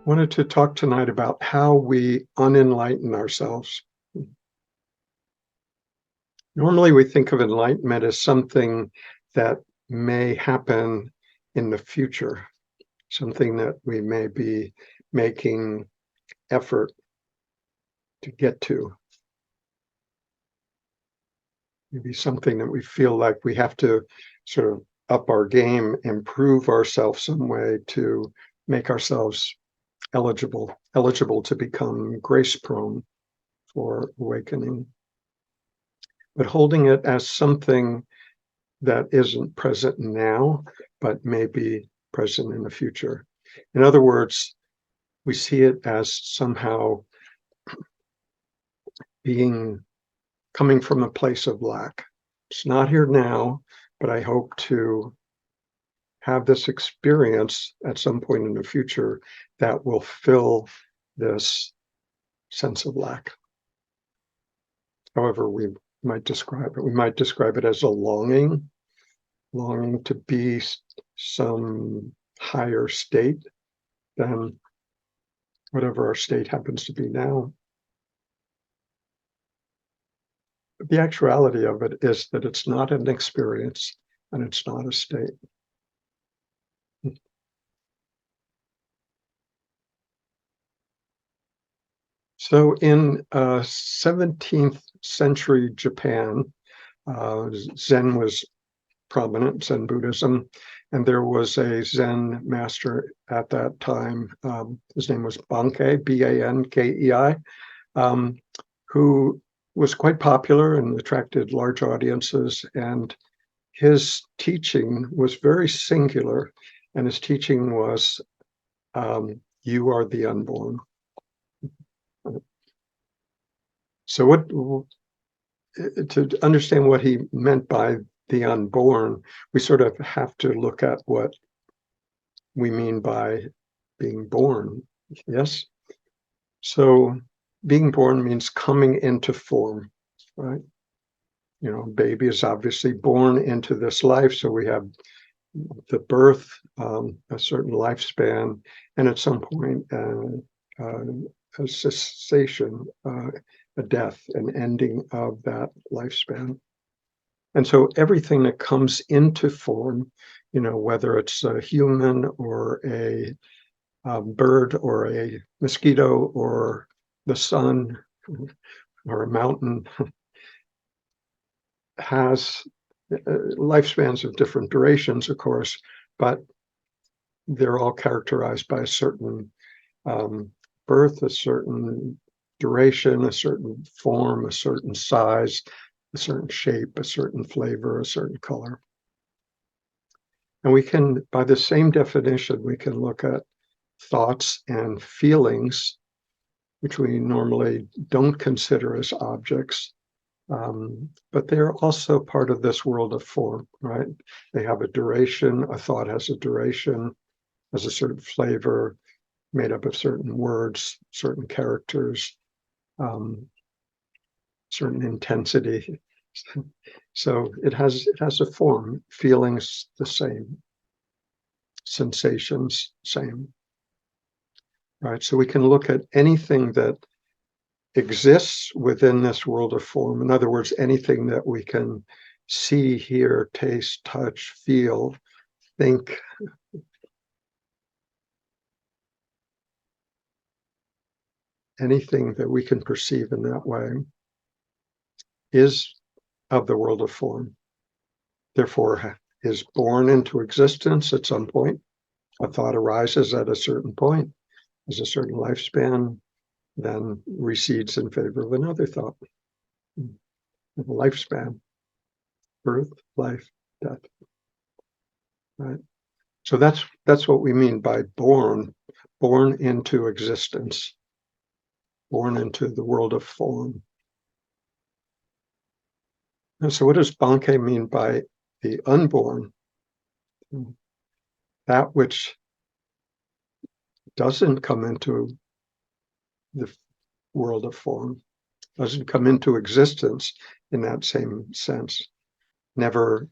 Wanted to talk tonight about how we unenlighten ourselves. Normally, we think of enlightenment as something that may happen in the future, something that we may be making effort to get to. Maybe something that we feel like we have to sort of up our game, improve ourselves some way to make ourselves eligible to become grace prone for awakening. But holding it as something that isn't present now, but may be present in the future. In other words, we see it as somehow coming from a place of lack. It's not here now, but I hope to have this experience at some point in the future that will fill this sense of lack. However we might describe it. We might describe it as a longing to be some higher state than whatever our state happens to be now. But the actuality of it is that it's not an experience and it's not a state. So in 17th century Japan, Zen was prominent, Zen Buddhism, and there was a Zen master at that time. His name was Bankei, Bankei, who was quite popular and attracted large audiences. And his teaching was very singular, and his teaching was, you are the unborn. So to understand what he meant by the unborn, we sort of have to look at what we mean by being born. Yes? So being born means coming into form, right? You know, baby is obviously born into this life, so we have the birth, a certain lifespan, and at some point a cessation, a death, an ending of that lifespan. And so everything that comes into form, you know, whether it's a human or a bird or a mosquito or the sun or a mountain, has lifespans of different durations, of course, but they're all characterized by a certain birth, a certain duration, a certain form, a certain size, a certain shape, a certain flavor, a certain color. And we can, by the same definition, we can look at thoughts and feelings, which we normally don't consider as objects, but they're also part of this world of form, right? They have a duration. A thought has a duration, has a certain flavor, made up of certain words, certain characters, certain intensity. So it has a form. Feelings the same, sensations same, right? So we can look at anything that exists within this world of form. In other words, anything that we can see, hear, taste, touch, feel, think. Anything that we can perceive in that way is of the world of form. Therefore, is born into existence at some point. A thought arises at a certain point, has a certain lifespan, then recedes in favor of another thought. A lifespan, birth, life, death. Right. So that's what we mean by born into existence, born into the world of form. And so what does Bankei mean by the unborn? That which doesn't come into the world of form, doesn't come into existence in that same sense. Never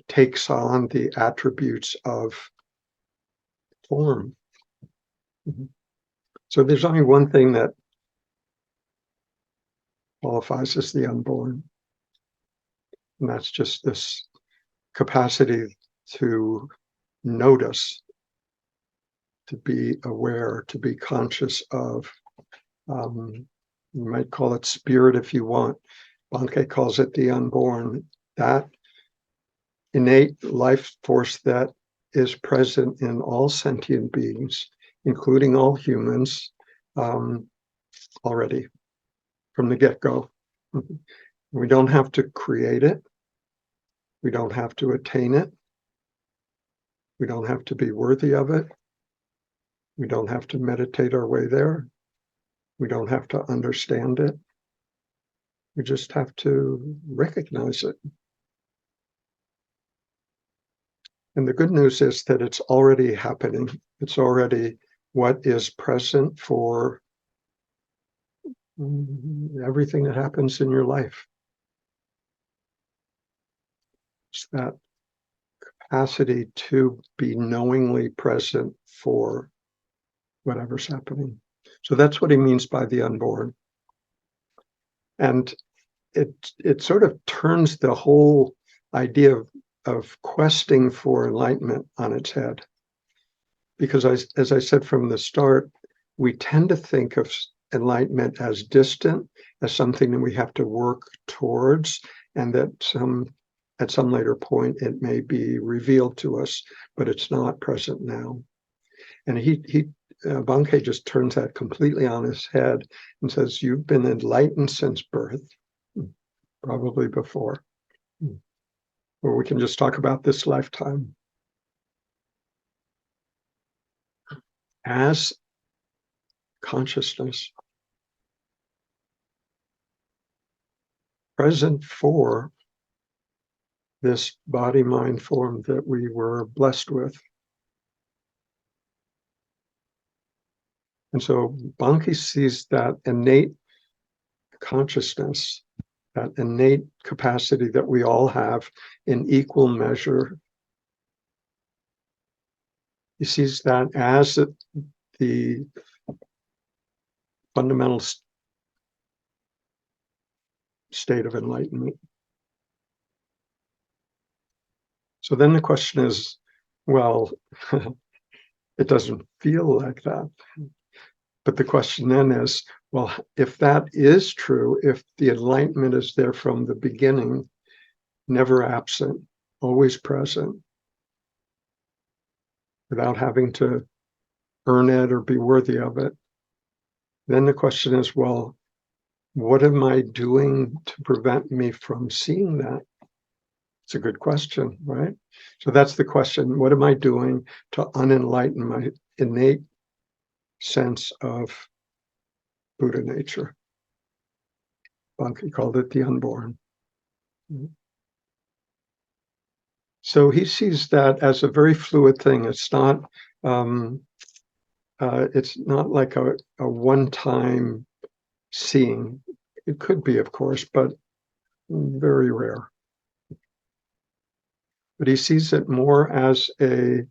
takes on the attributes of form. Mhm. So there's only one thing that qualifies as the unborn, and that's just this capacity to notice, to be aware, to be conscious of. You might call it spirit if you want. Bankei calls it the unborn. That innate life force that is present in all sentient beings, including all humans, already from the get-go. We don't have to create it. We don't have to attain it. We don't have to be worthy of it. We don't have to meditate our way there. We don't have to understand it. We just have to recognize it. And the good news is that it's already happening. It's already what is present for everything that happens in your life. It's that capacity to be knowingly present for whatever's happening. So that's what he means by the unborn. And it sort of turns the whole idea of questing for enlightenment on its head. Because as I said from the start, we tend to think of enlightenment as distant, as something that we have to work towards, and that at some later point it may be revealed to us, but it's not present now. And Bankei just turns that completely on his head and says, you've been enlightened since birth, probably before. Or we can just talk about this lifetime. As consciousness, present for this body-mind form that we were blessed with. And so Bankei sees that innate consciousness, that innate capacity that we all have in equal measure. He sees that as the fundamental state of enlightenment. So then the question is, well, it doesn't feel like that. But the question then is, well, if that is true, if the enlightenment is there from the beginning, never absent, always present, without having to earn it or be worthy of it, then the question is, well, what am I doing to prevent me from seeing that? It's a good question, right? So that's the question. What am I doing to unenlighten my innate sense of Buddha nature? Bankei called it the unborn. So he sees that as a very fluid thing. It's not like a one-time seeing. It could be, of course, but very rare. But he sees it more as a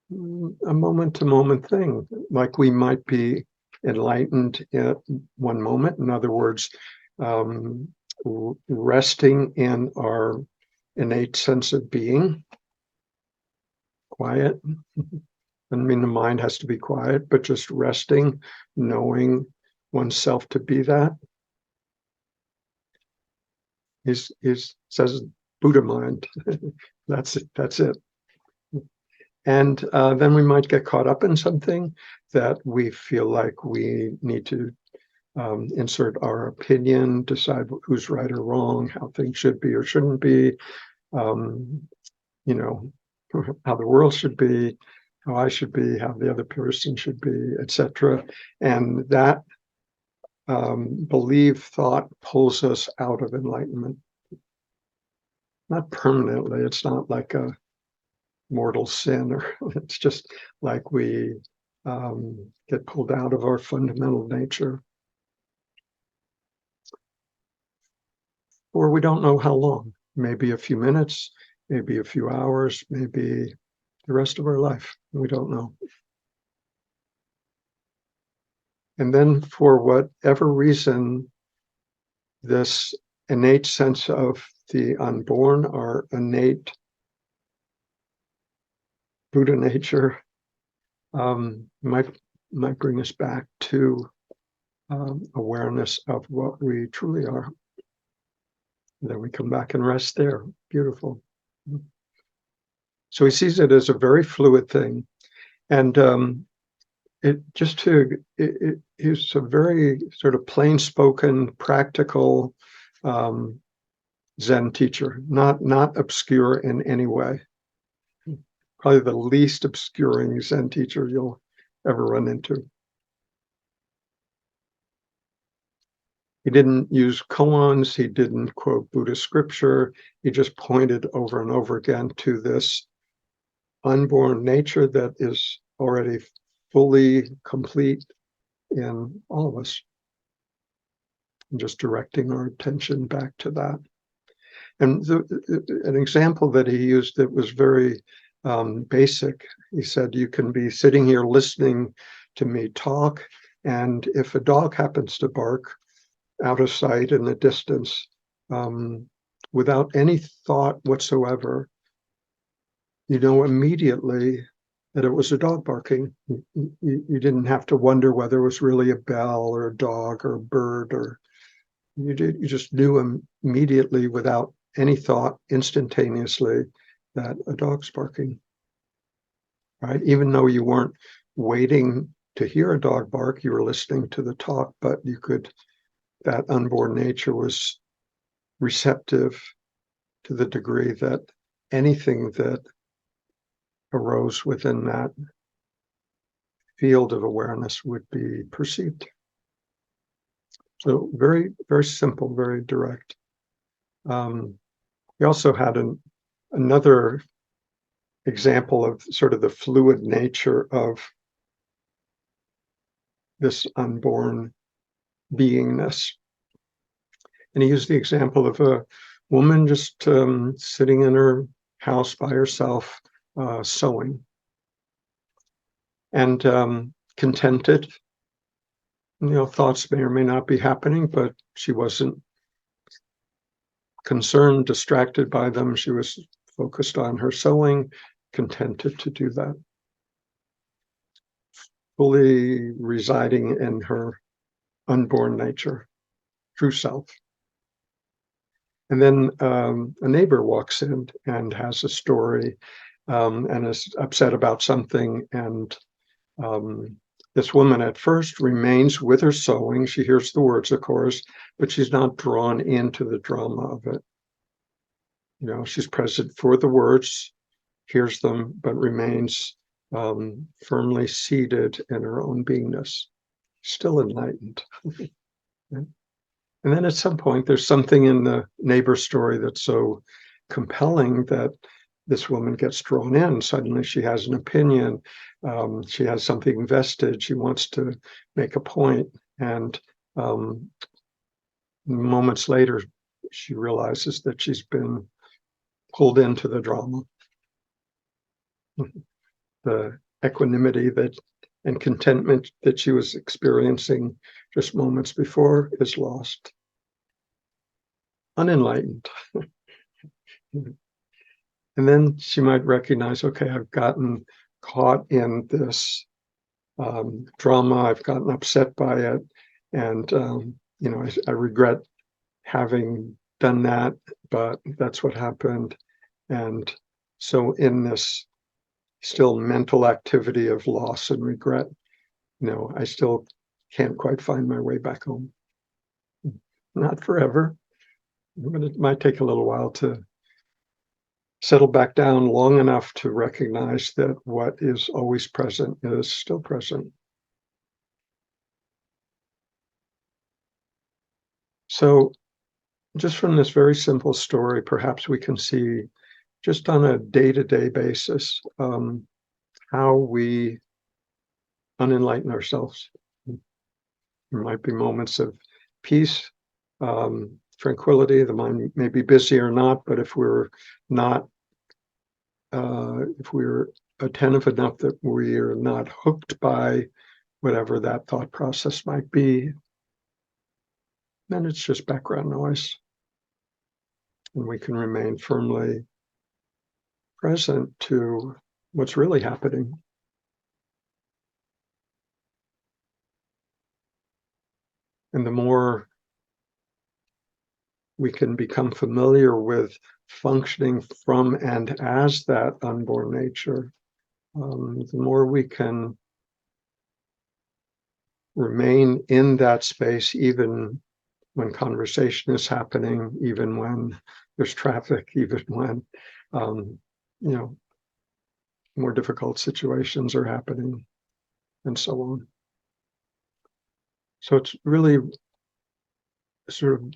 moment-to-moment thing, like we might be enlightened at one moment. In other words, resting in our innate sense of being, quiet. Doesn't mean the mind has to be quiet, but just resting, knowing oneself to be that. He says Buddha mind. That's it. And then we might get caught up in something that we feel like we need to insert our opinion, decide who's right or wrong, how things should be or shouldn't be, how the world should be, how I should be, how the other person should be, etc. And that belief thought pulls us out of enlightenment. Not permanently. It's not like a mortal sin, or it's just like we get pulled out of our fundamental nature. for we don't know how long. Maybe a few minutes, maybe a few hours, maybe the rest of our life. We don't know. And then for whatever reason, this innate sense of the unborn, our innate Buddha nature, might bring us back to awareness of what we truly are. And then we come back and rest there. Beautiful. So he sees it as a very fluid thing, and he's a very sort of plain-spoken, practical Zen teacher, not obscure in any way. Probably the least obscuring Zen teacher you'll ever run into. He didn't use koans, he didn't quote Buddhist scripture, he just pointed over and over again to this unborn nature that is already fully complete in all of us. And just directing our attention back to that. And an example that he used that was very basic, he said, you can be sitting here listening to me talk, and if a dog happens to bark out of sight in the distance, without any thought whatsoever, you know immediately that it was a dog barking. You didn't have to wonder whether it was really a bell or a dog or a bird, or you just knew immediately without any thought, instantaneously, that a dog's barking, right? Even though you weren't waiting to hear a dog bark, you were listening to the talk, but that unborn nature was receptive to the degree that anything that arose within that field of awareness would be perceived. So very, very simple, very direct. We also had another example of sort of the fluid nature of this unborn beingness. And he used the example of a woman just sitting in her house by herself, sewing, and contented. Thoughts may or may not be happening, but she wasn't concerned, distracted by them. She was focused on her sewing, contented to do that, fully residing in her unborn nature, true self. And then a neighbor walks in and has a story and is upset about something. And this woman at first remains with her sewing. She hears the words, of course, but she's not drawn into the drama of it. She's present for the words, hears them, but remains firmly seated in her own beingness, still enlightened. And then at some point, there's something in the neighbor story that's so compelling that this woman gets drawn in. Suddenly she has an opinion. She has something vested. She wants to make a point. And moments later, she realizes that she's been pulled into the drama. The equanimity and contentment that she was experiencing just moments before is lost. Unenlightened. And then she might recognize, okay, I've gotten caught in this drama, I've gotten upset by it, and I regret having done that, but that's what happened. And so in this still mental activity of loss and regret, I still can't quite find my way back home. Not forever, but it might take a little while to settle back down long enough to recognize that what is always present is still present. So just from this very simple story, perhaps we can see just on a day-to-day basis how we unenlighten ourselves. There might be moments of peace, tranquility. The mind may be busy or not, but if we're not, if we're attentive enough that we are not hooked by whatever that thought process might be, then it's just background noise. And we can remain firmly present to what's really happening. And the more we can become familiar with functioning from and as that unborn nature, the more we can remain in that space, even when conversation is happening, even when there's traffic, even when, more difficult situations are happening, and so on. So it's really sort of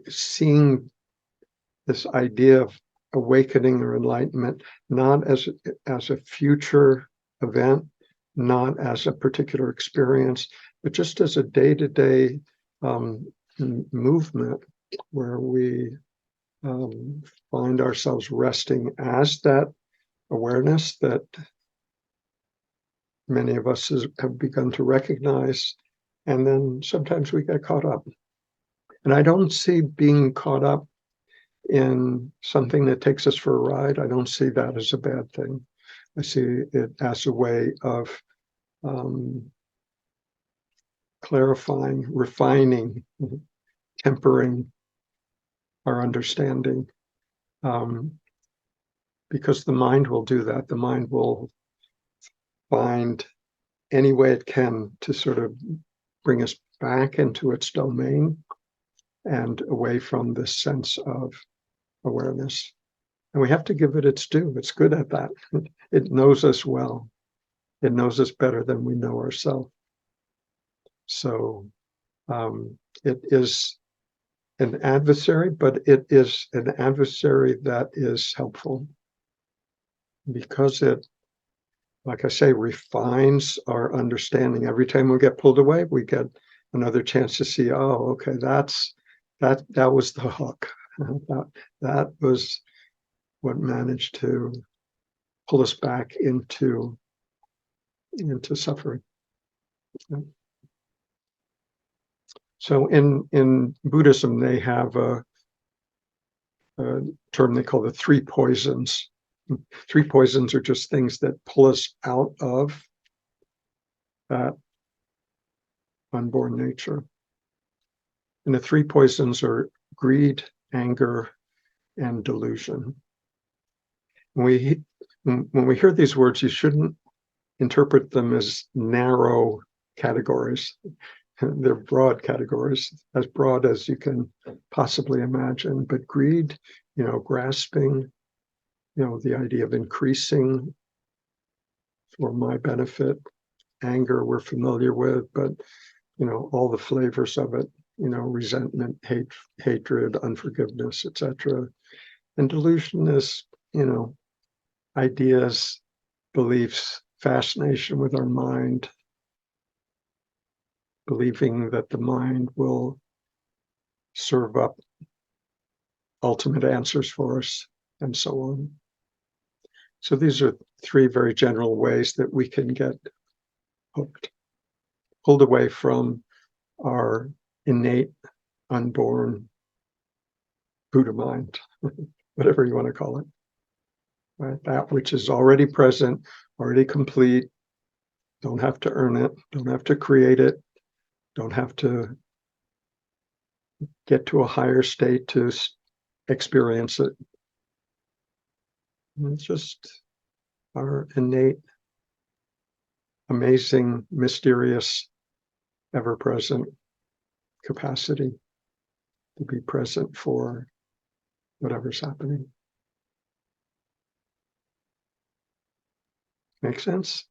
seeing this idea of awakening or enlightenment not as a future event, not as a particular experience, but just as a day-to-day movement where we find ourselves resting as that awareness that many of us have begun to recognize, and then sometimes we get caught up. And I don't see being caught up in something that takes us for a ride. I don't see that as a bad thing. I see it as a way of clarifying, refining, tempering our understanding. Because the mind will do that. The mind will find any way it can to sort of bring us back into its domain and away from this sense of awareness. And we have to give it its due. It's good at that. It knows us well. It knows us better than we know ourselves. So it is an adversary, but it is an adversary that is helpful because it, like I say, refines our understanding. Every time we get pulled away, we get another chance to see, oh, okay, that was the hook. that was what managed to pull us back into suffering. So in Buddhism, they have a term they call the three poisons. Three poisons are just things that pull us out of that unborn nature. And the three poisons are greed, anger, and delusion. When we hear these words, you shouldn't interpret them as narrow categories. They're broad categories, as broad as you can possibly imagine. But greed, grasping, the idea of increasing for my benefit. Anger, we're familiar with, but all the flavors of it, resentment, hatred, unforgiveness, etc. And delusion is, ideas, beliefs, fascination with our mind, believing that the mind will serve up ultimate answers for us, and so on. So these are three very general ways that we can get hooked, pulled away from our innate, unborn Buddha mind, whatever you want to call it. Right? That which is already present, already complete, don't have to earn it, don't have to create it, don't have to get to a higher state to experience it. It's just our innate, amazing, mysterious, ever-present capacity to be present for whatever's happening. Make sense?